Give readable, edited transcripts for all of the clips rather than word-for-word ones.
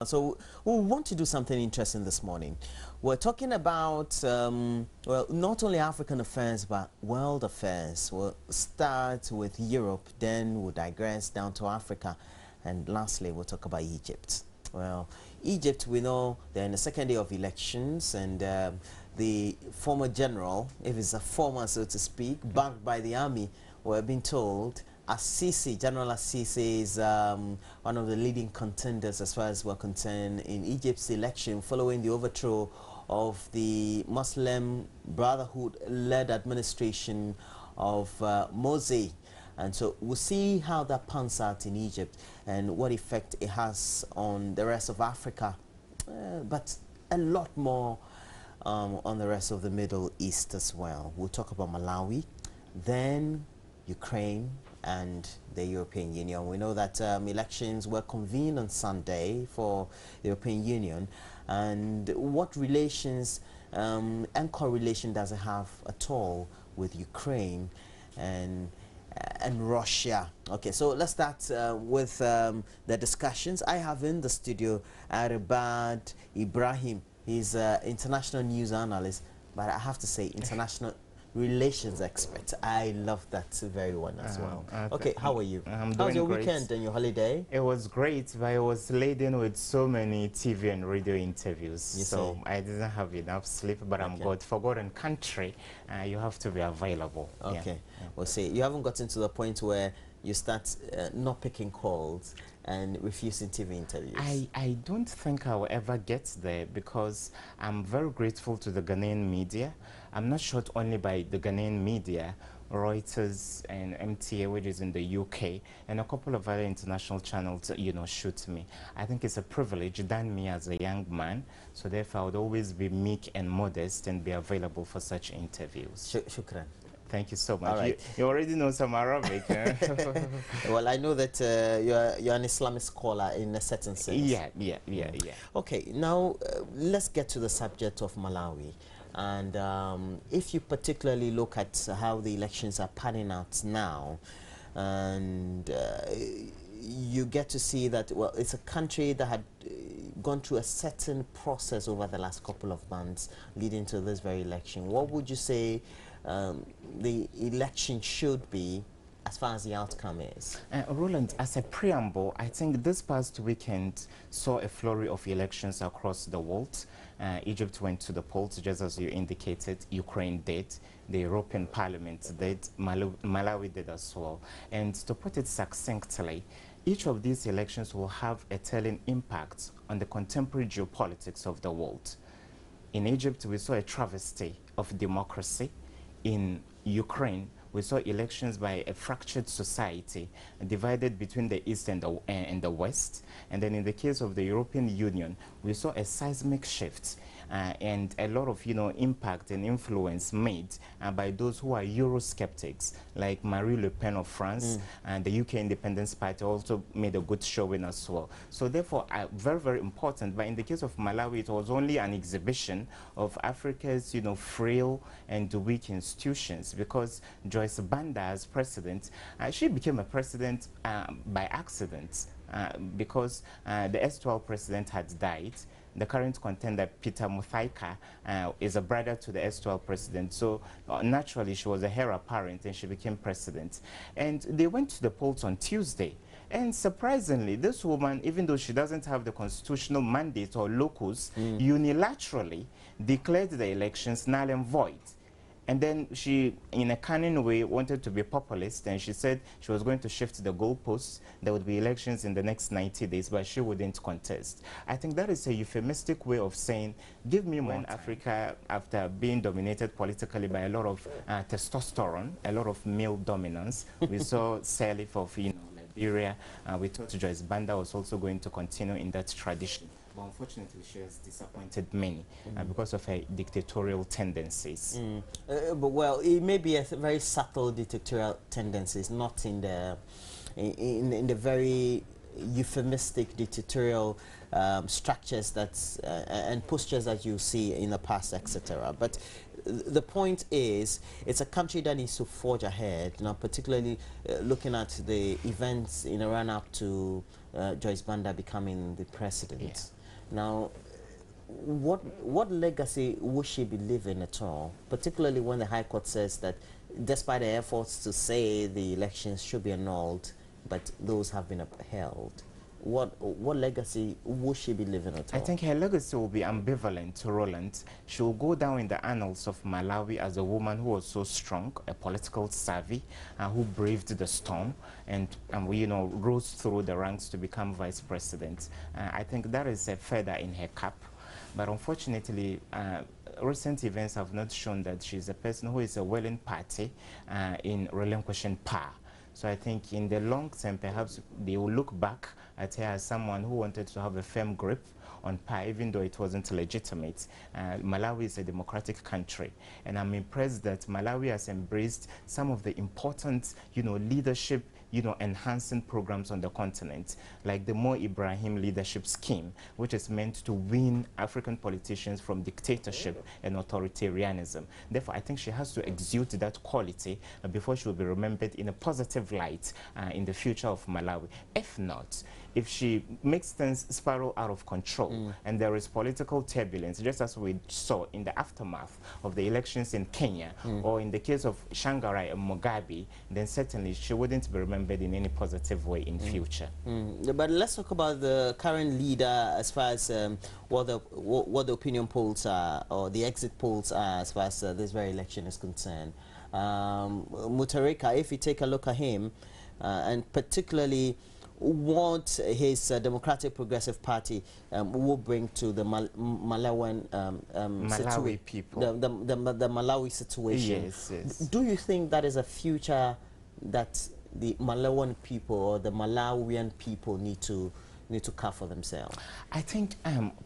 So we want to do something interesting this morning. We're talking about, well, not only African affairs, but world affairs. We'll start with Europe, then we'll digress down to Africa, and lastly, we'll talk about Egypt. Well, Egypt, we know they're in the second day of elections, and the former general, if it's a former, so to speak, backed by the army, we're being told Assisi, General Assisi is one of the leading contenders as far as we're concerned in Egypt's election following the overthrow of the Muslim Brotherhood-led administration of Morsi. And so we'll see how that pans out in Egypt and what effect it has on the rest of Africa, but a lot more on the rest of the Middle East as well. We'll talk about Malawi, then Ukraine, and the European Union. We know that elections were convened on Sunday for the European Union, and what relations and correlation does it have at all with Ukraine and Russia? Okay, so let's start with the discussions. I have in the studio Aribad Ibrahim. He's an international news analyst, but I have to say international relations expert. I love that very one as well. Okay, how are you? How's your weekend and your holiday? It was great, but it was laden with so many TV and radio interviews. So I didn't have enough sleep, but I'm good. For God and country, you have to be available. Okay. Well, see, you haven't gotten to the point where you start not picking calls and refusing TV interviews. I don't think I will ever get there because I'm very grateful to the Ghanaian media. I'm not shot only by the Ghanaian media, Reuters and MTA, which is in the UK, and a couple of other international channels, you know, shoot me. I think it's a privilege done me as a young man, so therefore I would always be meek and modest and be available for such interviews. Shukran. Thank you so much. Right. You already know some Arabic. Well, I know that you're an Islamic scholar in a certain sense. Yeah. Okay, now let's get to the subject of Malawi. And if you particularly look at how the elections are panning out now, and you get to see that, well, it's a country that had gone through a certain process over the last couple of months leading to this very election. What would you say the election should be as far as the outcome is? Roland, as a preamble, I think this past weekend saw a flurry of elections across the world. Egypt went to the polls, just as you indicated. Ukraine did. The European Parliament did. Malawi did as well. And to put it succinctly, each of these elections will have a telling impact on the contemporary geopolitics of the world. In Egypt, we saw a travesty of democracy. In Ukraine, we saw elections by a fractured society divided between the East and the West. And then in the case of the European Union, we saw a seismic shift and a lot of, impact and influence made by those who are Eurosceptics, like Marine Le Pen of France, and the UK Independence Party also made a good showing as well. So therefore, very, very important. But in the case of Malawi, it was only an exhibition of Africa's, frail and weak institutions, because Joyce Banda, as president, she became a president by accident because the S12 president had died. The current contender, Peter Mutharika, is a brother to the S12 president. So naturally, she was a heir apparent and she became president. And they went to the polls on Tuesday. And surprisingly, this woman, even though she doesn't have the constitutional mandate or locus, unilaterally declared the elections null and void. And then she, in a cunning way, wanted to be populist, and she said she was going to shift the goalposts. There would be elections in the next 90 days, but she wouldn't contest. I think that is a euphemistic way of saying, give me more in Africa after being dominated politically by a lot of testosterone, a lot of male dominance. We saw Salif of Liberia. We thought Joyce Banda was also going to continue in that tradition. But unfortunately, she has disappointed many because of her dictatorial tendencies. But well, it may be a very subtle dictatorial tendencies, not in the in the very euphemistic dictatorial structures and postures that you see in the past, etc. But the point is, it's a country that needs to forge ahead, particularly looking at the events in the run-up to Joyce Banda becoming the president. Yeah. Now, what legacy would she be leaving at all, particularly when the High Court says that despite the efforts to say the elections should be annulled, but those have been upheld? What legacy would she be leaving at all? I think her legacy will be ambivalent to Roland. She will go down in the annals of Malawi as a woman who was so strong, a political savvy, who braved the storm and you know, rose through the ranks to become vice president. I think that is a feather in her cap. But unfortunately, recent events have not shown that she's a person who is a willing party in relinquishing power. So I think in the long term, perhaps they will look back at her as someone who wanted to have a firm grip on power, even though it wasn't legitimate. Malawi is a democratic country, and I'm impressed that Malawi has embraced some of the important, you know, leadership, you know, enhancing programs on the continent, like the Mo Ibrahim leadership scheme, which is meant to wean African politicians from dictatorship and authoritarianism. Therefore, I think she has to exude that quality before she will be remembered in a positive light in the future of Malawi. If not, if she makes things spiral out of control and there is political turbulence, just as we saw in the aftermath of the elections in Kenya or in the case of Shangarai and Mugabe, then certainly she wouldn't be remembered in any positive way in future. But let's talk about the current leader as far as what the opinion polls are, or the exit polls are, as far as this very election is concerned. Mutharika, if you take a look at him, and particularly what his Democratic Progressive Party will bring to the Malawi people, the Malawi situation. Yes, yes. Do you think that is a future that the Malawian people or the Malawian people need to carve for themselves? I think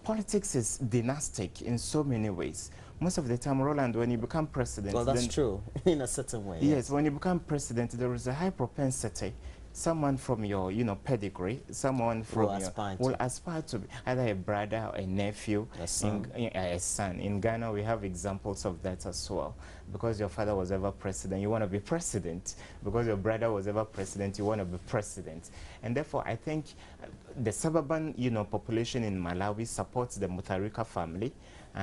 politics is dynastic in so many ways. Most of the time, Roland, when you become president... Well, that's true, in a certain way. Yes, when you become president, there is a high propensity someone from your, you know, pedigree, someone from will aspire to be either a brother or a nephew, a son. A son. In Ghana, we have examples of that as well. Because your father was ever president, you want to be president. Because your brother was ever president, you want to be president. And therefore, I think the suburban, you know, population in Malawi supports the Mutharika family.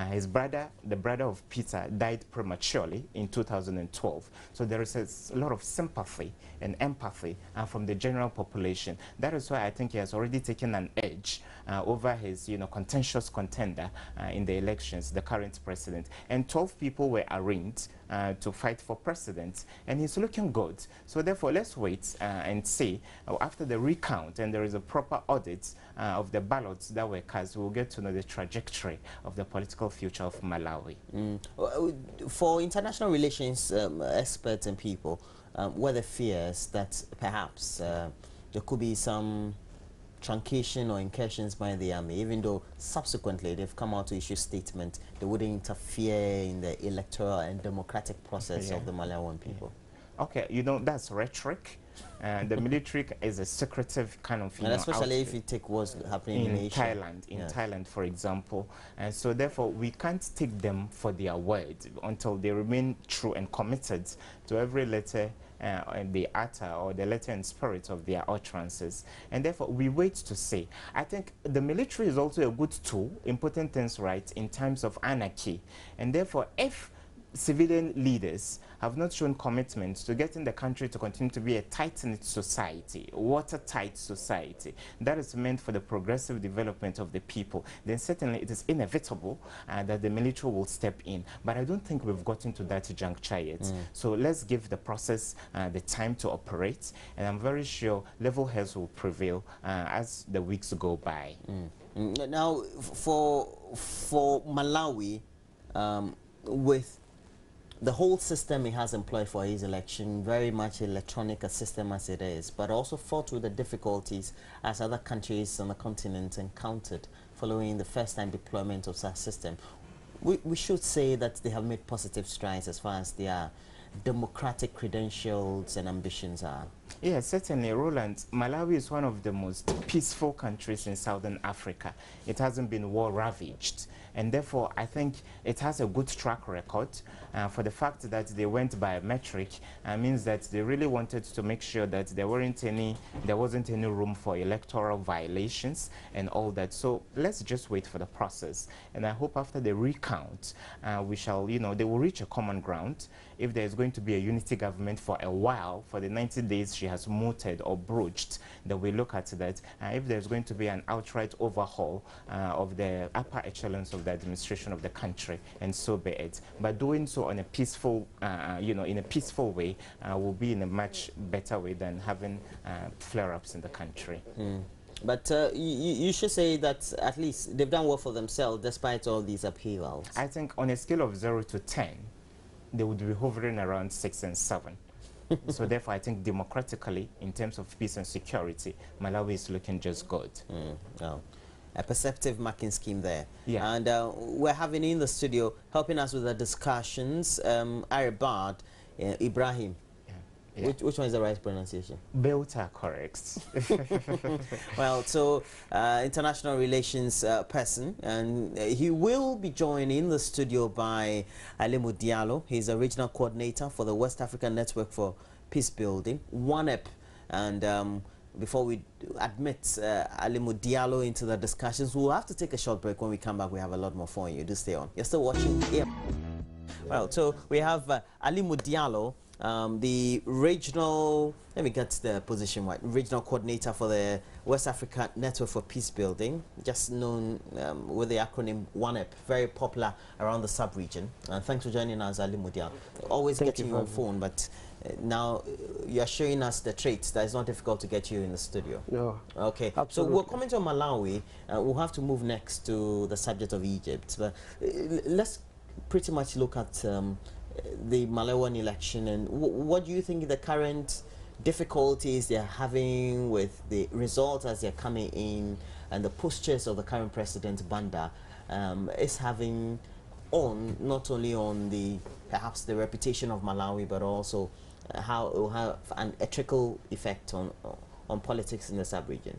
His brother, the brother of Peter, died prematurely in 2012. So there is a lot of sympathy and empathy from the general population. That is why I think he has already taken an edge over his, you know, contentious contender in the elections, the current president. And 12 people were arraigned to fight for president, and he's looking good. So therefore, let's wait and see. After the recount and there is a proper audit of the ballots that were cast, we'll get to know the trajectory of the political future of Malawi. For international relations experts and people, were there fears that perhaps there could be some truncation or incursions by the army, even though subsequently they've come out to issue statement they wouldn't interfere in the electoral and democratic process of the Malawian people? Okay, you know, that's rhetoric. The military is a secretive kind of, and especially if you take what's happening in Asia. Thailand, for example. And so therefore, we can't take them for their word until they remain true and committed to every letter and the utter, or the letter and spirit of their utterances. And therefore, we wait to see. I think the military is also a good tool in putting things right in times of anarchy. And therefore, if civilian leaders have not shown commitment to getting the country to continue to be a tight-knit society, watertight society, that is meant for the progressive development of the people, then certainly it is inevitable that the military will step in. But I don't think we've gotten to that juncture yet. So let's give the process the time to operate, and I'm very sure level heads will prevail as the weeks go by. Now, for Malawi, with the whole system he has employed for his election, very much electronic a system as it is, but also fought with the difficulties as other countries on the continent encountered following the first-time deployment of such system. We should say that they have made positive strides as far as their democratic credentials and ambitions are. Yes, certainly, Roland. Malawi is one of the most peaceful countries in Southern Africa. It hasn't been war-ravaged. And therefore, I think it has a good track record. For the fact that they went biometric means that they really wanted to make sure that there wasn't any room for electoral violations and all that. So let's just wait for the process. And I hope after the recount, we shall, they will reach a common ground. If there's going to be a unity government for a while, for the 90 days she has mooted or broached, that we look at that. If there's going to be an outright overhaul of the upper echelons of the administration of the country, and so be it. But doing so on a peaceful, in a peaceful way, will be in a much better way than having flare-ups in the country. But you should say that at least they've done well for themselves despite all these upheavals. I think on a scale of 0 to 10, they would be hovering around 6 and 7. So therefore, I think democratically, in terms of peace and security, Malawi is looking just good. Oh. A perceptive marking scheme there. Yeah. And we're having in the studio, helping us with the discussions, Aribad, Ibrahim. Yeah. Which one is the right pronunciation? Belta, correct. Well, so international relations person, and he will be joined in the studio by Alimu Diallo. He's a regional coordinator for the West African Network for Peace Building, WANEP. And before we admit Alimu Diallo into the discussions, we'll have to take a short break. When we come back, we have a lot more for you. Do stay on. You're still watching here. Well, so we have Alimu Diallo, the regional, let me get the position right, regional coordinator for the West Africa Network for Peace Building, just known with the acronym WANEP, very popular around the sub-region. Thanks for joining us, Alimu Diallo. Always getting you on phone, but now you're showing us the traits that it's not difficult to get you in the studio. No. Okay, absolutely. So we're coming to Malawi. We'll have to move next to the subject of Egypt. But let's pretty much look at the Malawian election, and what do you think the current difficulties they're having with the results as they're coming in, and the postures of the current president Banda is having on, not only on perhaps the reputation of Malawi, but also how it will have a trickle effect on politics in the sub-region?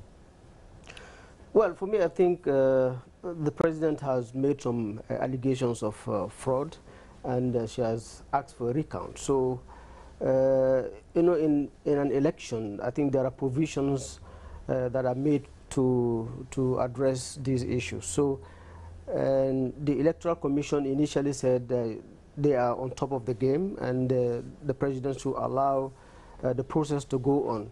Well, for me, I think the president has made some allegations of fraud, and she has asked for a recount. So, in an election, I think there are provisions that are made to address these issues. So, and the Electoral Commission initially said they are on top of the game, and the president should allow the process to go on.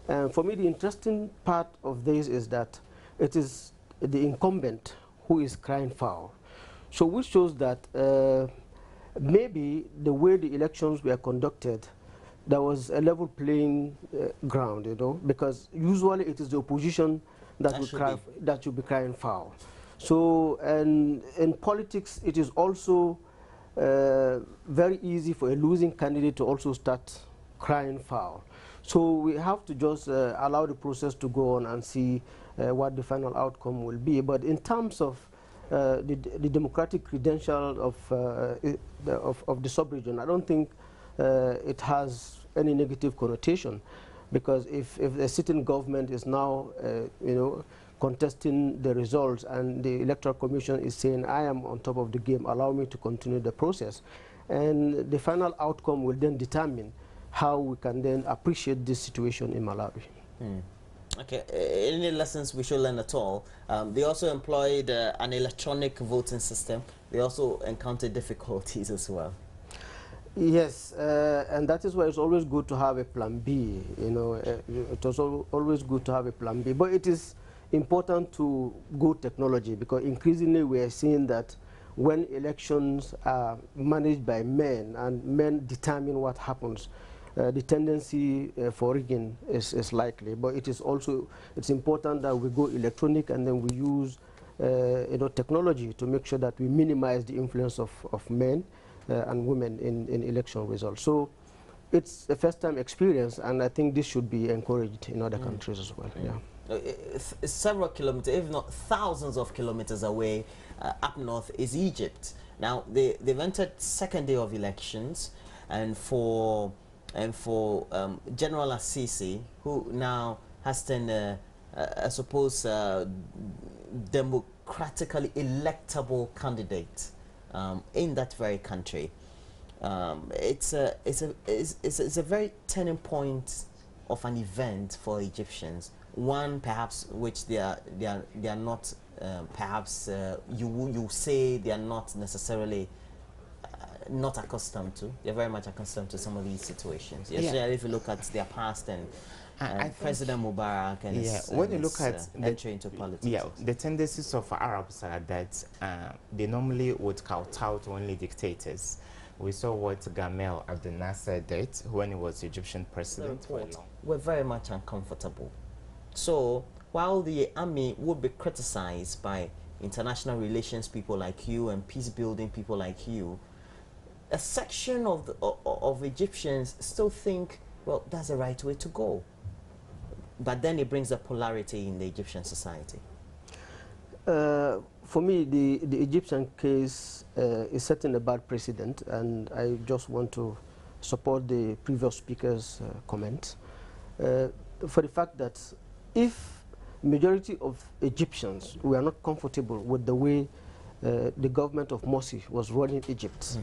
And for me, the interesting part of this is that it is the incumbent who is crying foul. So which shows that maybe the way the elections were conducted, there was a level playing ground, because usually it is the opposition that should be crying foul. So, and in politics, it is also very easy for a losing candidate to also start crying foul. So we have to just allow the process to go on and see what the final outcome will be. But in terms of the democratic credentials of the sub-region, I don't think it has any negative connotation, because if the sitting government is now, contesting the results, and the Electoral Commission is saying, I am on top of the game, allow me to continue the process, and the final outcome will then determine how we can then appreciate this situation in Malawi. Okay, any lessons we should learn at all? They also employed an electronic voting system. They also encountered difficulties as well. Yes, and that is why it's always good to have a plan B. It was always good to have a plan B. But it is important to go technology, because increasingly we are seeing that when elections are managed by men and men determine what happens, the tendency for rigging is likely. But it's important that we go electronic, and then we use technology to make sure that we minimize the influence of men and women in election results. So it's a first-time experience, and I think this should be encouraged in other countries as well. Yeah. Several kilometers, if not thousands of kilometers away, up north is Egypt. Now they've entered second day of elections, and for General Assisi, who now has turned I suppose democratically electable candidate in that very country. It's a very turning point of an event for Egyptians. One perhaps which they are not perhaps you say they are not necessarily not accustomed to. They're very much accustomed to some of these situations. Especially if you look at their past and President Mubarak and when you look at entry into politics. Yeah, the tendencies of Arabs are that they normally would kowtow to only dictators. We saw what Gamal Abdel Nasser did when he was Egyptian president. We're very much uncomfortable. So while the army would be criticized by international relations people like you and peace building people like you, a section of Egyptians still think, well, that's the right way to go. But then it brings a polarity in the Egyptian society. For me, the Egyptian case is setting a bad precedent, and I just want to support the previous speaker's comment for the fact that if majority of Egyptians were not comfortable with the way the government of Morsi was running Egypt,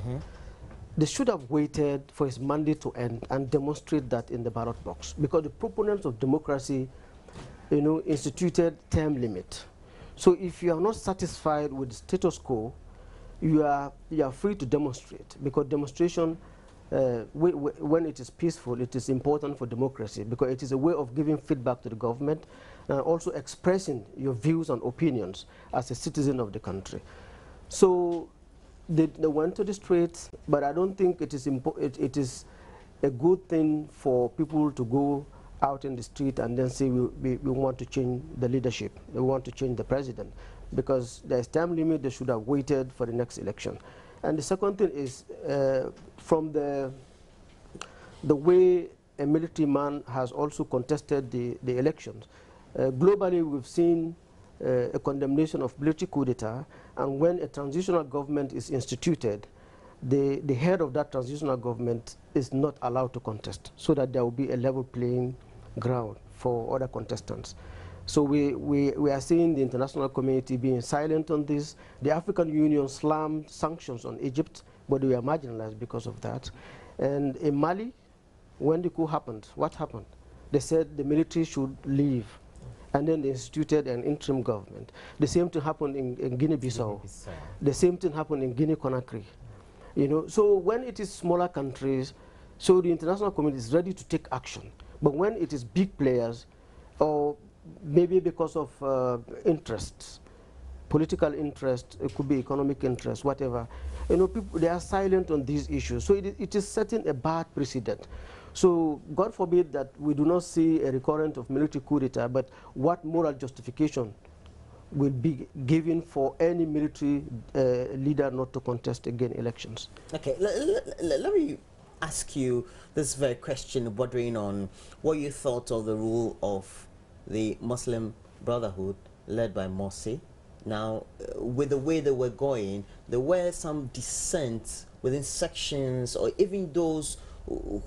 they should have waited for his mandate to end and demonstrate that in the ballot box, because the proponents of democracy, instituted term limit. So if you are not satisfied with the status quo, you are free to demonstrate, because demonstration, when it is peaceful, it is important for democracy, because it is a way of giving feedback to the government and also expressing your views and opinions as a citizen of the country. So they went to the streets, but I don't think it is it is a good thing for people to go out in the street and then say we want to change the leadership, we want to change the president, because there's time limit. They should have waited for the next election. And the second thing is from the way a military man has also contested the elections. Globally, we've seen a condemnation of military coup d'etat, and when a transitional government is instituted, the head of that transitional government is not allowed to contest, so that there will be a level playing ground for other contestants. So we are seeing the international community being silent on this. The African Union slammed sanctions on Egypt, but we are marginalized because of that. And in Mali, when the coup happened, what happened? They said the military should leave, and then they instituted an interim government. The same thing happened in Guinea-Bissau. The same thing happened in Guinea-Conakry. So when it is smaller countries, so the international community is ready to take action. But when it is big players, or maybe because of interests, political interest, it could be economic interest, whatever, people, they are silent on these issues. So it is setting a bad precedent. So God forbid that we do not see a recurrence of military coup d'etat, but what moral justification will be given for any military leader not to contest again elections? Okay, let me ask you this very question bordering on what you thought of the rule of the Muslim Brotherhood led by Morsi. Now, with the way they were going, there were some dissent within sections, or even those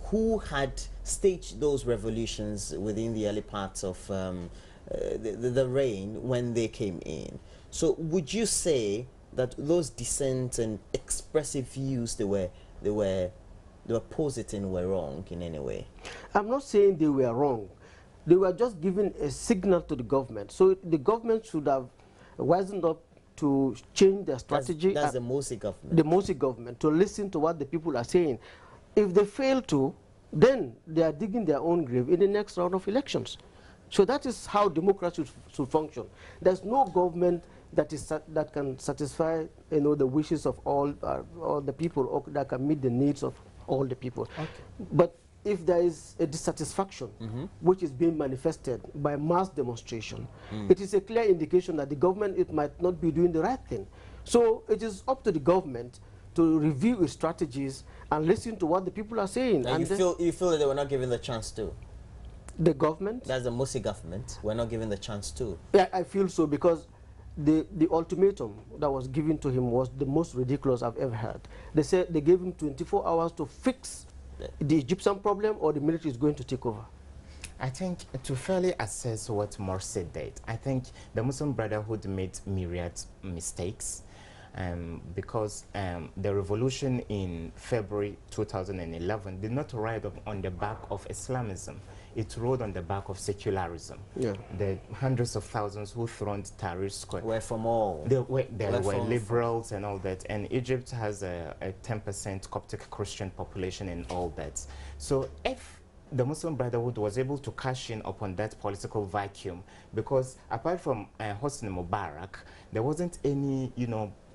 who had staged those revolutions within the early parts of the reign when they came in. So would you say that those dissent and expressive views they were positing were wrong in any way? I'm not saying they were wrong. They were just giving a signal to the government. So the government should have wisened up to change their strategy. That's the Morsi government. The Morsi government, to listen to what the people are saying. If they fail to, then they are digging their own grave in the next round of elections. So that is how democracy should function. There's no government that can satisfy the wishes of all the people, or that can meet the needs of all the people. Okay. But if there is a dissatisfaction which is being manifested by mass demonstration, it is a clear indication that the government, it might not be doing the right thing. So it is up to the government to review its strategies and listen to what the people are saying. And you feel that they were not given the chance to? The government? That's the Morsi government. We're not given the chance to. Yeah, I feel so, because the ultimatum that was given to him was the most ridiculous I've ever heard. They said they gave him 24 hours to fix the Egyptian problem, or the military is going to take over. I think to fairly assess what Morsi did, I think the Muslim Brotherhood made myriad mistakes because the revolution in February 2011 did not ride on the back of Islamism. It rode on the back of secularism. Yeah. The hundreds of thousands who thronged Tahrir Square Were from all. there were liberals and all that, and Egypt has a 10% Coptic Christian population and all that. So if the Muslim Brotherhood was able to cash in upon that political vacuum, because apart from Hosni Mubarak, there wasn't any,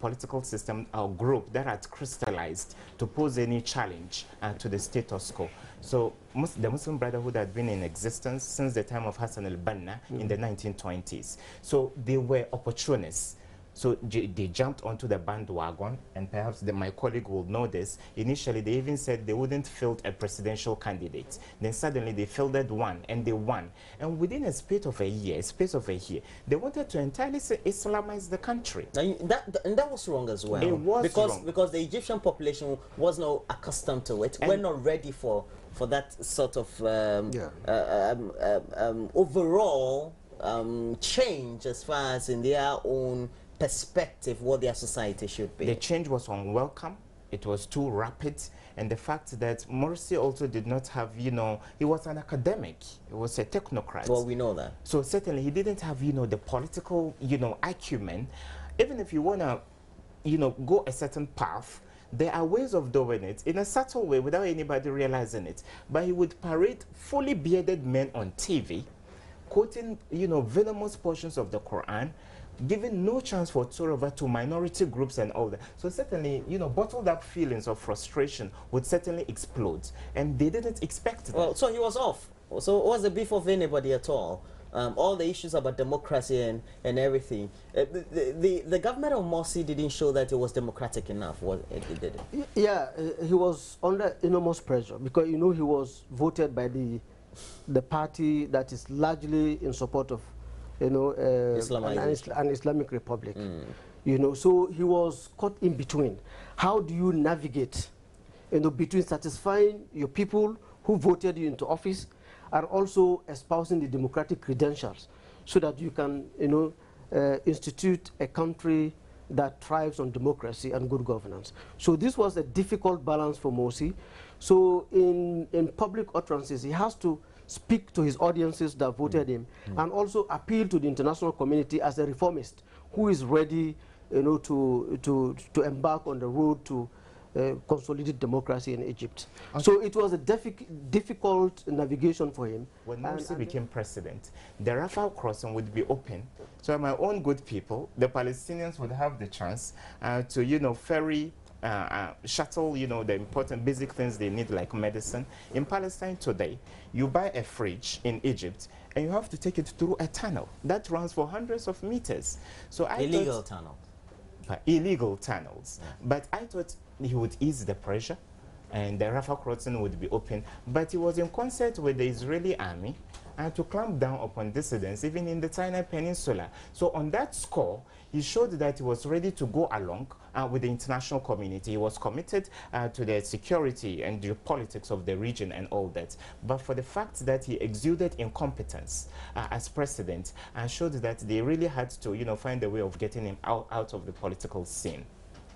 political system or group that had crystallized to pose any challenge to the status quo. So the Muslim Brotherhood had been in existence since the time of Hassan al-Banna in the 1920s. So they were opportunists. So they jumped onto the bandwagon, and perhaps my colleague will know this. Initially, they even said they wouldn't field a presidential candidate. Then suddenly they fielded one, and they won. And within a space of a year, they wanted to entirely Islamize the country. And that was wrong as well. It was wrong. Because the Egyptian population was not accustomed to it. We're not ready for that sort of overall change as far as in their own perspective what their society should be. The change was unwelcome. It was too rapid. And the fact that Morsi also did not have, he was an academic. He was a technocrat. Well, we know that. So certainly he didn't have, the political, acumen. Even if you want to, go a certain path, there are ways of doing it in a subtle way without anybody realizing it. But he would parade fully bearded men on TV, quoting, venomous portions of the Quran, giving no chance whatsoever to minority groups and all that. So certainly, bottled up feelings of frustration would certainly explode. And they didn't expect that. Well, so he was off. So it wasn't beef of anybody at all. All the issues about democracy and everything. The government of Morsi didn't show that it was democratic enough. It did it? Yeah, he was under enormous pressure because, he was voted by the party that is largely in support of an Islamic republic. So he was caught in between. How do you navigate, between satisfying your people who voted you into office and also espousing the democratic credentials so that you can, institute a country that thrives on democracy and good governance. So this was a difficult balance for Morsi. So in public utterances, he has to speak to his audiences that voted him and also appeal to the international community as a reformist who is ready to embark on the road to consolidate democracy in Egypt. Okay. So it was a difficult navigation for him. When Morsi became president, the Rafah crossing would be open. So my own good people, the Palestinians would have the chance to, ferry shuttle, the important basic things they need like medicine. In Palestine today, you buy a fridge in Egypt and you have to take it through a tunnel that runs for hundreds of meters. So illegal tunnel. Illegal tunnels. Yeah. But I thought he would ease the pressure and the Rafah crossing would be open. But he was in concert with the Israeli army to clamp down upon dissidents, even in the Sinai Peninsula. So on that score, he showed that he was ready to go along with the international community. He was committed to the security and the politics of the region and all that. But for the fact that he exuded incompetence as president, showed that they really had to, find a way of getting him out of the political scene.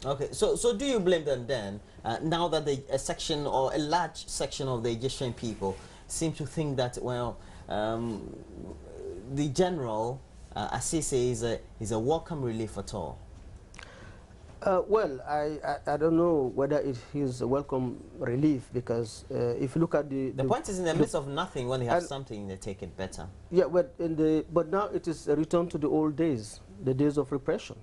Okay, so do you blame them then, now that a section or a large section of the Egyptian people seem to think that, well, the general, Assisi, is a welcome relief at all? Well, I don't know whether it is a welcome relief because if you look at the point is in the midst of nothing when they have something they take it better. Yeah, but now it is a return to the old days, the days of repression.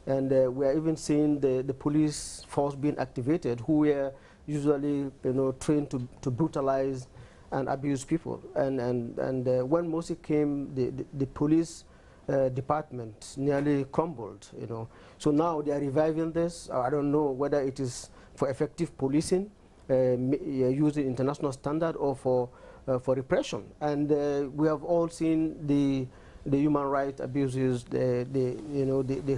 And we are even seeing the police force being activated, who were usually, trained to brutalize and abuse people. And when Morsi came, the police department nearly crumbled. So now they are reviving this. I don't know whether it is for effective policing, using international standard, or for repression. And we have all seen the human rights abuses, the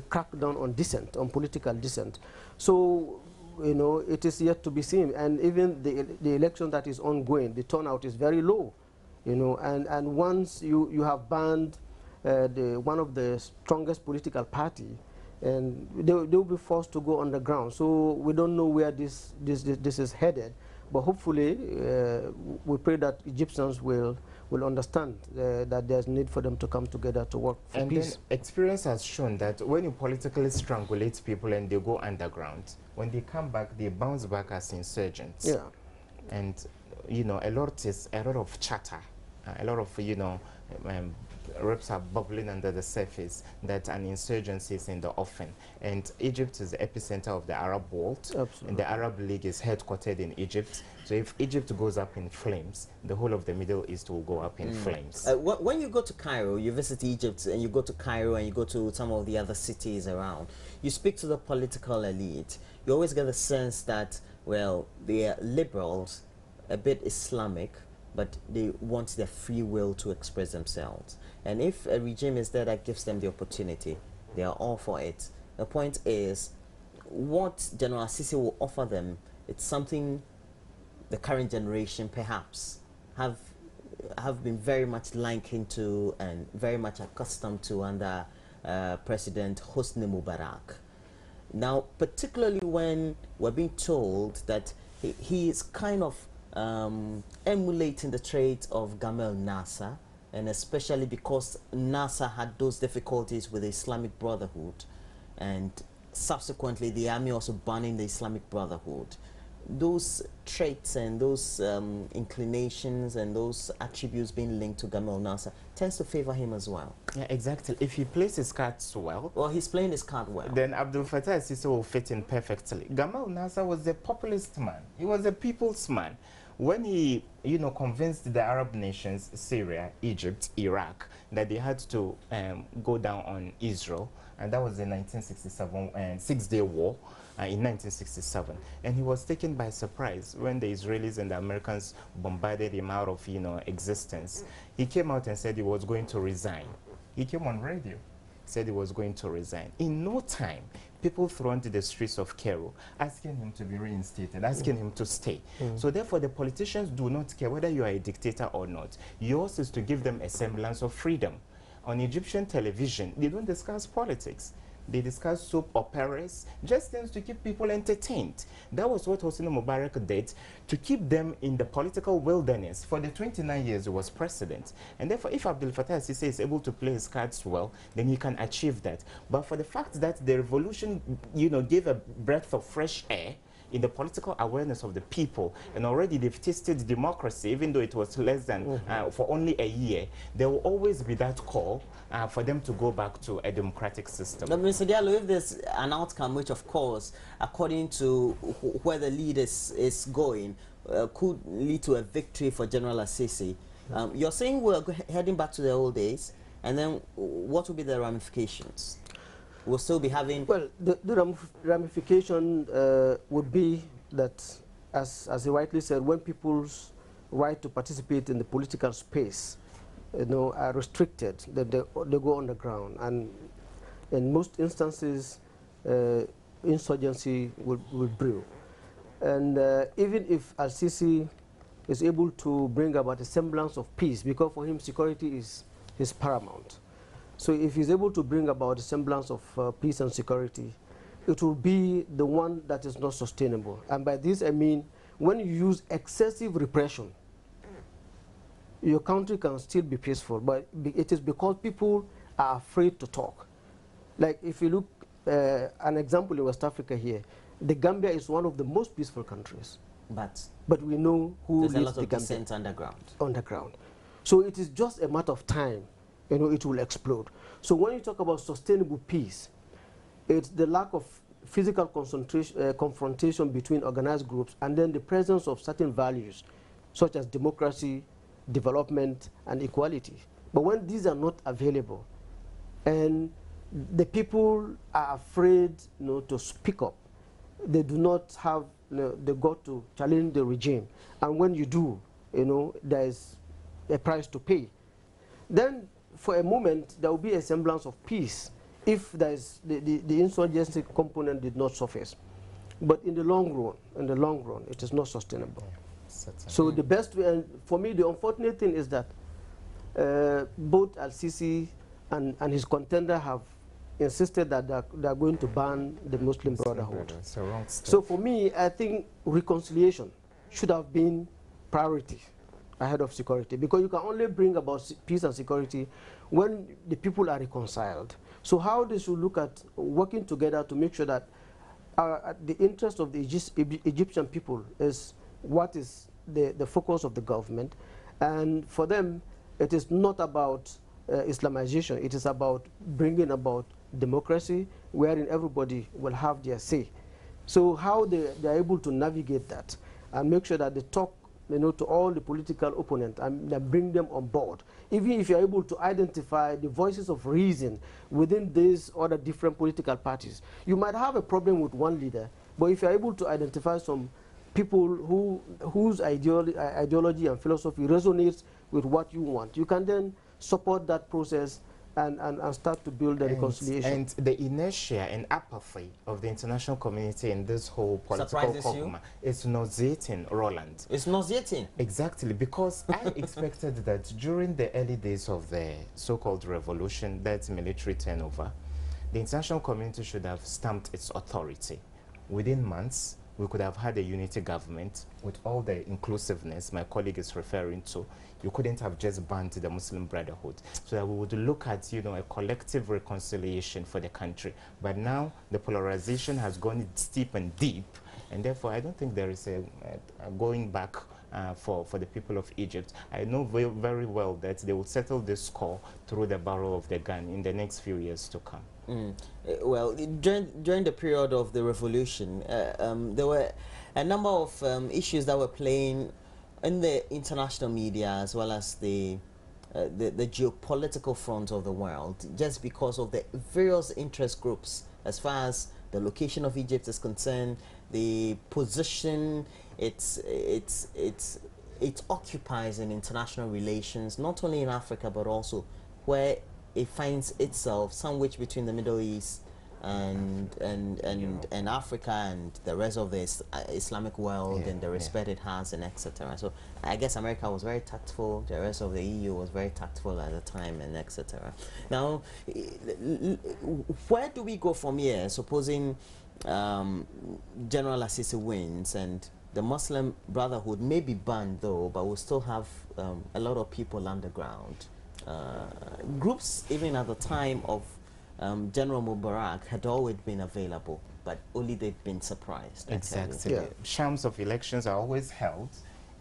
crackdown on dissent, on political dissent. So, it is yet to be seen. And even the election that is ongoing, the turnout is very low. you know, and once you have banned one of the strongest political party, and they'll be forced to go underground. So we don't know where this is headed, but hopefully we pray that Egyptians will understand that there's need for them to come together to work for peace. Then experience has shown that when you politically strangulate people and they go underground, when they come back, they bounce back as insurgents. Yeah. And you know, a lot of chatter, a lot of, you know, reps are bubbling under the surface that an insurgency is in the offing. And Egypt is the epicenter of the Arab world. Absolutely. And the Arab League is headquartered in Egypt. So if Egypt goes up in flames, the whole of the Middle East will go up in flames. When you go to Cairo, you visit Egypt, and you go to Cairo and you go to some of the other cities around, you speak to the political elite, you always get the sense that, well, they are liberals, a bit Islamic, but they want their free will to express themselves. And if a regime is there that gives them the opportunity, they are all for it. The point is, what General Sisi will offer them, it's something the current generation perhaps have been very much likened to and very much accustomed to under President Hosni Mubarak. Now, particularly when we're being told that he is kind of emulating the traits of Gamal Nasser, and especially because Nasser had those difficulties with the Islamic Brotherhood, and subsequently the army also banning the Islamic Brotherhood. Those traits and those inclinations and those attributes being linked to Gamal Nasser tends to favor him as well. Yeah, exactly. If he plays his cards well, he's playing his card well, then Abdel Fattah al-Sisi will fit in perfectly. Gamal Nasser was a populist man. He was a people's man. When he, you know, convinced the Arab nations, Syria, Egypt, Iraq, that they had to go down on Israel, and that was the 1967 Six-Day War in 1967. And he was taken by surprise when the Israelis and the Americans bombarded him out of, you know, existence. He came out and said he was going to resign. He came on radio, said he was going to resign. In no time, people thronged the streets of Cairo, asking him to be reinstated, asking him to stay. So therefore, the politicians do not care whether you are a dictator or not. Yours is to give them a semblance of freedom. On Egyptian television, they don't discuss politics. They discuss soap operas, just things to keep people entertained. That was what Hosni Mubarak did to keep them in the political wilderness for the 29 years he was president. And therefore, if Abdel Fattah al-Sisi is able to play his cards well, then he can achieve that. But for the fact that the revolution, you know, gave a breath of fresh air in the political awareness of the people, and already they've tasted democracy, even though it was less than for only a year, there will always be that call for them to go back to a democratic system. But Mr. Diallo, if there's an outcome which, of course, according to where the lead is going, could lead to a victory for General Sisi, you're saying we're heading back to the old days, and then what will be the ramifications? We'll still be having... Well, the ramification would be that, as you rightly said, when people's right to participate in the political space, you know, are restricted, that they go underground, and in most instances, insurgency will brew. And even if al-Sisi is able to bring about a semblance of peace, because for him security is paramount. So if he's able to bring about a semblance of peace and security, it will be the one that is not sustainable. And by this I mean, when you use excessive repression, your country can still be peaceful, but it is because people are afraid to talk. Like if you look, an example in West Africa here, the Gambia is one of the most peaceful countries. But we know who leads the Gambia. There's a lot of dissent underground. So it is just a matter of time, you know, it will explode. So when you talk about sustainable peace, it's the lack of physical confrontation between organized groups, and then the presence of certain values, such as democracy, development, and equality. But when these are not available, and the people are afraid, you know, to speak up, they do not have, you know, the gut to challenge the regime. And when you do, you know, there is a price to pay. Then, for a moment, there will be a semblance of peace if there is the insurgency component did not surface. But in the long run, it is not sustainable. Certainly. So the best way, and for me, the unfortunate thing is that both Al-Sisi and his contender have insisted that they're going to ban the Muslim Brotherhood. So wrong step. So for me, I think reconciliation should have been priority ahead of security, because you can only bring about peace and security when the people are reconciled. So how they should look at working together to make sure that the interest of the Egyptian people is what is the focus of the government. And for them, it is not about Islamization. It is about bringing about democracy, wherein everybody will have their say. So how they are able to navigate that and make sure that they talk, to all the political opponents and bring them on board. Even if you're able to identify the voices of reason within these other different political parties, you might have a problem with one leader, but if you're able to identify some people whose ideology and philosophy resonates with what you want, you can then support that process and start to build the reconciliation. And the inertia and apathy of the international community in this whole political cogma is nauseating, Roland. It's nauseating. Exactly, because I expected that during the early days of the so-called revolution, that military turnover, the international community should have stamped its authority. Within months, we could have had a unity government with all the inclusiveness my colleague is referring to. You couldn't have just banned the Muslim Brotherhood. So that we would look at, a collective reconciliation for the country. But now the polarization has gone steep and deep, and therefore I don't think there is a going back for the people of Egypt. I know very well that they will settle this score through the barrel of the gun in the next few years to come. Well, during the period of the revolution, there were a number of issues that were playing in the international media as well as the geopolitical front of the world, just because of the various interest groups as far as the location of Egypt is concerned, the position it occupies in international relations, not only in Africa but also where it finds itself sandwiched between the Middle East and Africa and the rest of the Islamic world, and the respect it has, and etc. So I guess America was very tactful, the rest of the EU was very tactful at the time, and etc. Now, where do we go from here, supposing General Al-Sisi wins and the Muslim Brotherhood may be banned though, but we'll still have a lot of people underground. Groups even at the time of General Mubarak had always been available, but only they've been surprised. Exactly. Yeah. Shams of elections are always held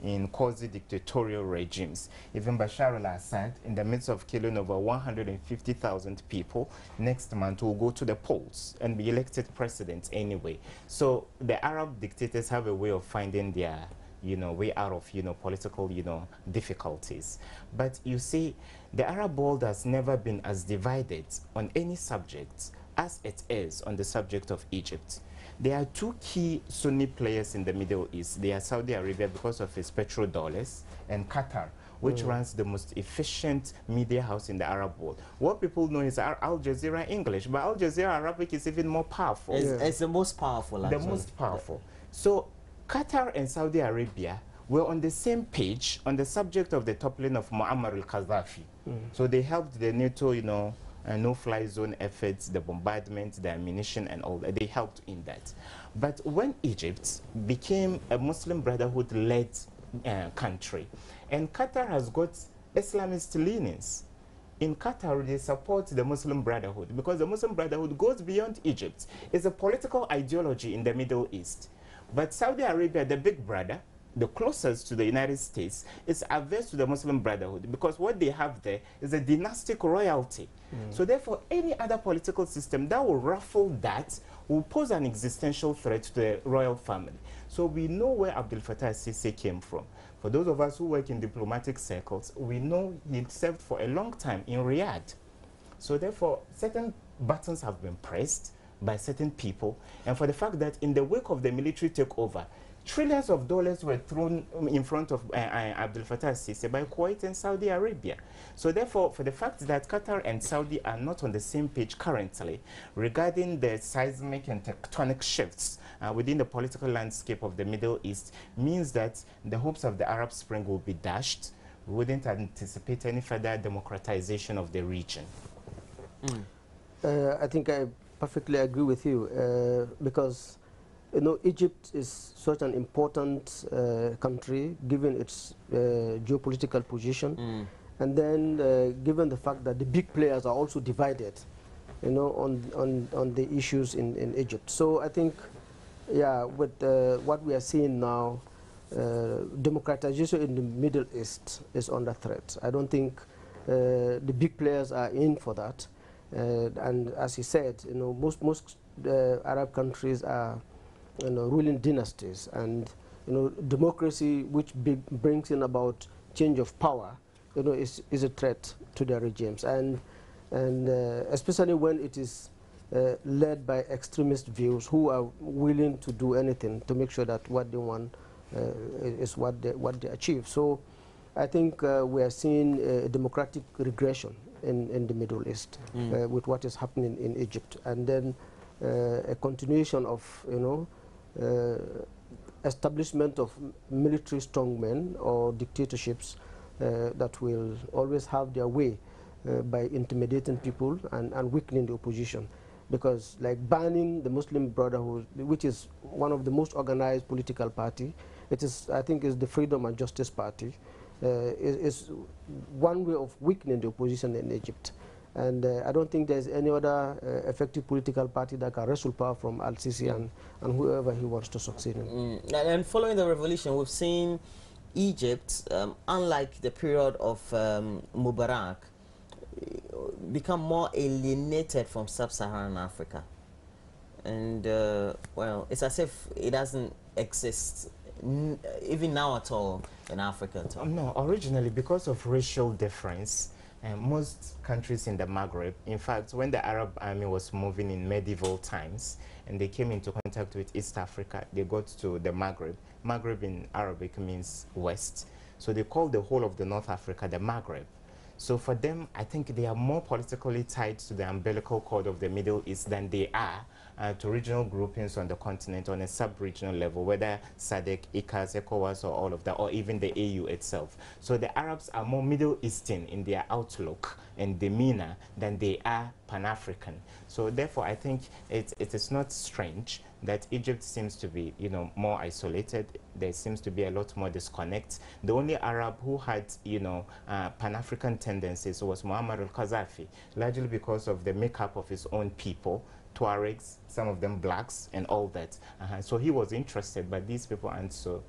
in quasi-dictatorial regimes. Even Bashar al-Assad, in the midst of killing over 150,000 people, next month will go to the polls and be elected president anyway. So the Arab dictators have a way of finding their way out of, political, difficulties. But you see, the Arab world has never been as divided on any subject as it is on the subject of Egypt. There are two key Sunni players in the Middle East. They are Saudi Arabia because of its petrodollars, and Qatar, which runs the most efficient media house in the Arab world. What people know is Al Jazeera English, but Al Jazeera Arabic is even more powerful. It's the most powerful, actually. The most powerful. So Qatar and Saudi Arabia were on the same page on the subject of the toppling of Muammar al-Qaddafi. So they helped the NATO, no-fly zone efforts, the bombardment, the ammunition and all that. They helped in that. But when Egypt became a Muslim Brotherhood-led country, and Qatar has got Islamist leanings, in Qatar, they support the Muslim Brotherhood because the Muslim Brotherhood goes beyond Egypt. It's a political ideology in the Middle East. But Saudi Arabia, the big brother, the closest to the United States, is averse to the Muslim Brotherhood because what they have there is a dynastic royalty. So therefore, any other political system that will ruffle that will pose an existential threat to the royal family. So we know where Abdel Fattah al-Sisi came from. For those of us who work in diplomatic circles, we know he served for a long time in Riyadh. So therefore, certain buttons have been pressed by certain people, and for the fact that in the wake of the military takeover, Trillions of dollars were thrown in front of Abdel Fattah al-Sisi by Kuwait and Saudi Arabia. So therefore, for the fact that Qatar and Saudi are not on the same page currently regarding the seismic and tectonic shifts within the political landscape of the Middle East means that the hopes of the Arab Spring will be dashed. We wouldn't anticipate any further democratization of the region. I think I perfectly agree with you because Egypt is such an important country given its geopolitical position, and then given the fact that the big players are also divided, on the issues in Egypt. So I think, yeah, with what we are seeing now, democratization in the Middle East is under threat. I don't think the big players are in for that, and as he said, most Arab countries are ruling dynasties, and democracy, which brings in about change of power, is a threat to their regimes, and especially when it is led by extremist views who are willing to do anything to make sure that what they want is what they achieve. So I think we are seeing a democratic regression in the Middle East with what is happening in Egypt, and then a continuation of establishment of military strongmen or dictatorships that will always have their way by intimidating people and weakening the opposition. Because like banning the Muslim Brotherhood, which is one of the most organized political party, I think is the Freedom and Justice Party, is one way of weakening the opposition in Egypt. And I don't think there's any other effective political party that can wrestle power from al-Sisi and whoever he wants to succeed in. And following the revolution, we've seen Egypt, unlike the period of Mubarak, become more alienated from sub-Saharan Africa. And, well, it's as if it doesn't exist even now at all in Africa at all. No, originally because of racial difference, most countries in the Maghreb, in fact, when the Arab army was moving in medieval times and they came into contact with East Africa, they got to the Maghreb. Maghreb in Arabic means west. So they called the whole of the North Africa the Maghreb. So for them, I think they are more politically tied to the umbilical cord of the Middle East than they are to regional groupings on the continent on a sub-regional level, whether SADC, ICAS, ECOWAS, or all of that, or even the AU itself. So the Arabs are more Middle Eastern in their outlook and demeanor than they are Pan-African. So therefore, I think it is not strange that Egypt seems to be, more isolated. There seems to be a lot more disconnect. The only Arab who had, Pan-African tendencies was Muammar al-Qaddafi, largely because of the makeup of his own people, Tuaregs, some of them blacks, and all that. So he was interested, but these people aren't so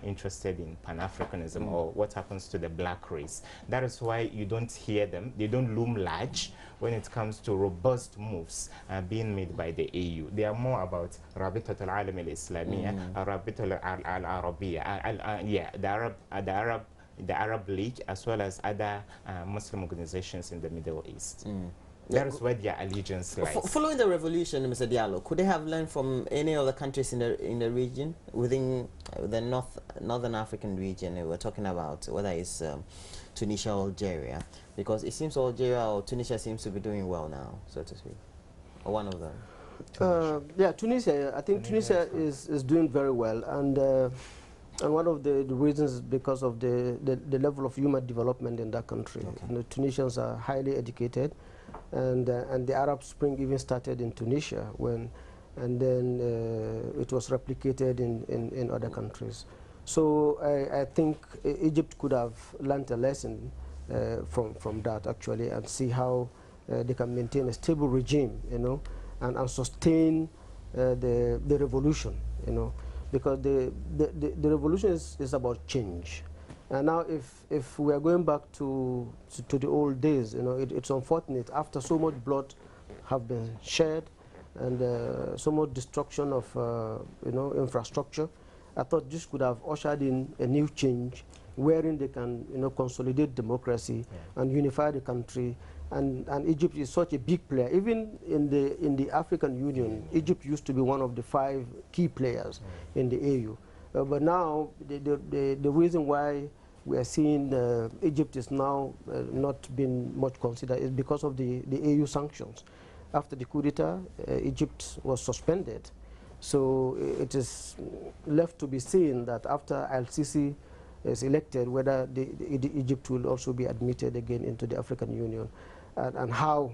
interested in Pan-Africanism or what happens to the black race. That is why you don't hear them. They don't loom large when it comes to robust moves being made by the AU. They are more about Rabitat al-Alam al-Islamiyya, Rabitat al-Arabiyya, the Arab League, as well as other Muslim organizations in the Middle East. That is where their allegiance lies. Following the revolution, Mr. Diallo, could they have learned from any other countries in the region, within the Northern African region we're talking about, whether it's Tunisia or Algeria? Because it seems Algeria or Tunisia seems to be doing well now, so to speak. Or one of them. Yeah, Tunisia. I think Tunisia is doing very well, and one of the reasons is because of the level of human development in that country. Okay. Tunisians are highly educated. And the Arab Spring even started in Tunisia and then it was replicated in other countries. So I think Egypt could have learned a lesson from that actually, and see how they can maintain a stable regime, and sustain the revolution, because the revolution is about change. And now, if we are going back to the old days, it's unfortunate after so much blood have been shed and so much destruction of infrastructure. I thought this could have ushered in a new change, wherein they can consolidate democracy and unify the country. And Egypt is such a big player. Even in the African Union, Egypt used to be one of the 5 key players in the AU. But now, the reason why we are seeing Egypt is now not being much considered is because of the AU sanctions. After the coup d'etat, Egypt was suspended. So it is left to be seen that after Al-Sisi is elected, whether Egypt will also be admitted again into the African Union, and how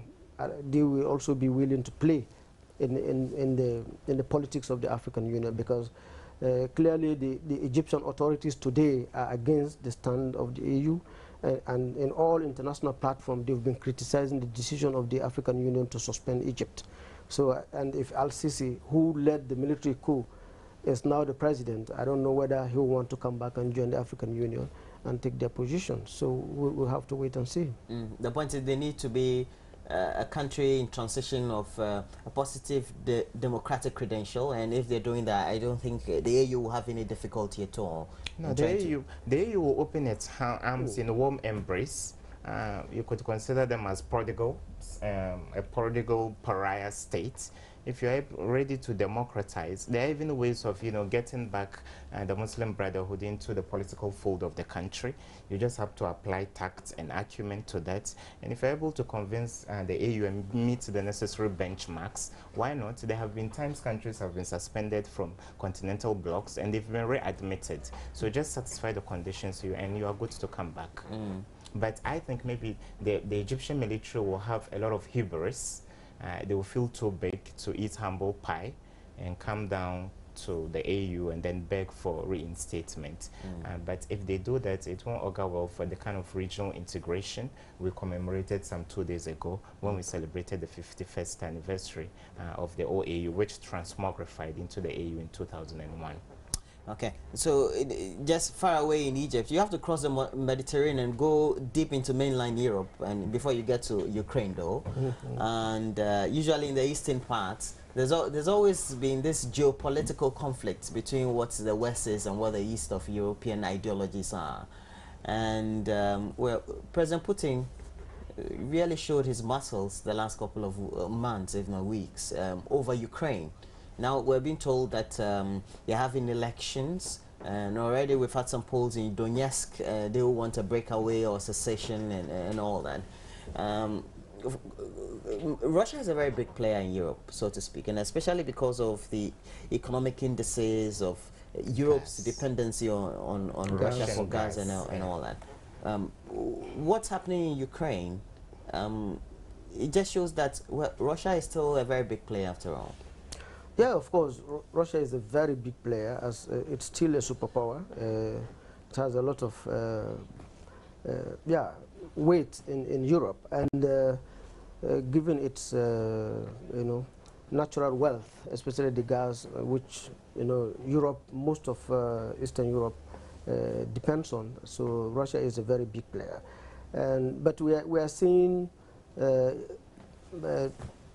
they will also be willing to play in the politics of the African Union, because clearly the Egyptian authorities today are against the stand of the AU, and in all international platforms they've been criticizing the decision of the African Union to suspend Egypt. So, and if Al-Sisi, who led the military coup, is now the president, I don't know whether he will want to come back and join the African Union and take their position. So we'll have to wait and see. The point is they need to be a country in transition of a positive democratic credential, and if they're doing that, I don't think the AU will have any difficulty at all. No, the AU will open its arms in a warm embrace. You could consider them as prodigal, a prodigal pariah state. If you're ready to democratize, there are even ways of, getting back the Muslim Brotherhood into the political fold of the country. You just have to apply tact and acumen to that. And if you're able to convince the AU and meet the necessary benchmarks, why not? There have been times countries have been suspended from continental blocks and they've been readmitted. So just satisfy the conditions and you are good to come back. But I think maybe the Egyptian military will have a lot of hubris. They will feel too big to eat humble pie and come down to the AU and then beg for reinstatement. But if they do that, it won't augur well for the kind of regional integration we commemorated some 2 days ago when we celebrated the 51st anniversary of the OAU, which transmogrified into the AU in 2001. Okay, so just far away in Egypt, you have to cross the Mediterranean and go deep into mainland Europe, and before you get to Ukraine, though. And usually in the eastern parts, there's always been this geopolitical conflict between what the West is and what the east of European ideologies are. And well, President Putin really showed his muscles the last couple of months, if not weeks, over Ukraine. Now we're being told that they're having elections, and already we've had some polls in Donetsk. They will want a breakaway or secession and all that. Russia is a very big player in Europe, so to speak, and especially because of the economic indices of Europe's dependency on Russia for gas and all that. What's happening in Ukraine, it just shows that Russia is still a very big player after all. Yeah, of course, Russia is a very big player, as it's still a superpower. It has a lot of weight in Europe, and given its natural wealth, especially the gas, which Europe, most of Eastern Europe depends on. So Russia is a very big player, but we are seeing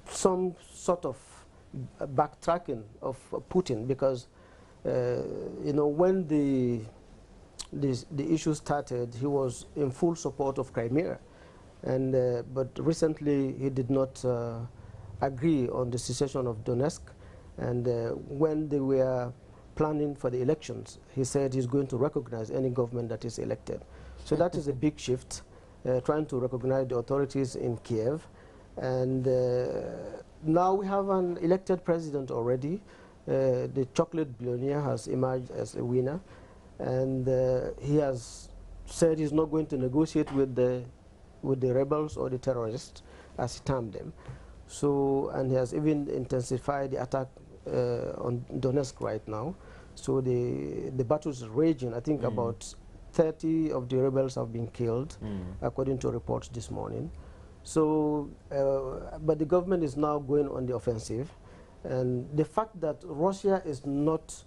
some sort of backtracking of Putin, because when the issue started, he was in full support of Crimea, and but recently he did not agree on the secession of Donetsk, and when they were planning for the elections, he said he's going to recognize any government that is elected. So that is a big shift, trying to recognize the authorities in Kiev. And now we have an elected president already. The chocolate billionaire has emerged as a winner, and he has said he's not going to negotiate with the rebels or the terrorists, as he termed them. So, and he has even intensified the attack on Donetsk right now. So the battle is raging. I think about 30 of the rebels have been killed, according to reports this morning. So, but the government is now going on the offensive, and the fact that Russia is not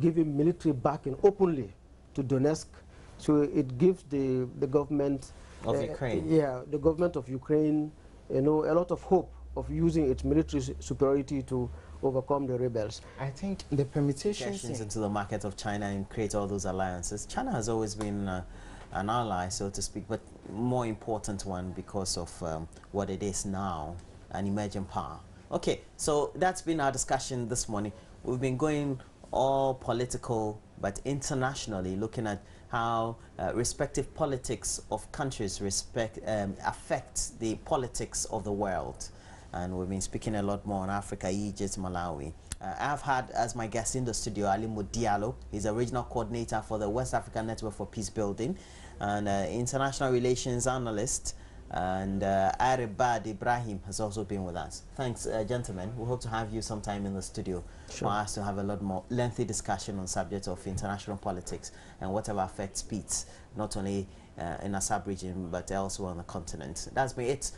giving military backing openly to Donetsk, so it gives the government of Ukraine, the government of Ukraine, a lot of hope of using its military superiority to overcome the rebels. I think the permutations into the market of China and create all those alliances. China has always been an ally, so to speak, but more important one because of what it is now, an emerging power. Okay, so that's been our discussion this morning. We've been going all political, but internationally, looking at how respective politics of countries affect the politics of the world. And we've been speaking a lot more on Africa, Egypt, Malawi. I've had as my guest in the studio Ali Diallo. He's a regional coordinator for the West African Network for Peace Building and international relations analyst. And Aribad Ibrahim has also been with us. Thanks, gentlemen. We hope to have you sometime in the studio for us to have a lot more lengthy discussion on subjects of international politics and whatever affects peace, not only in a sub-region, but elsewhere on the continent. That's been it.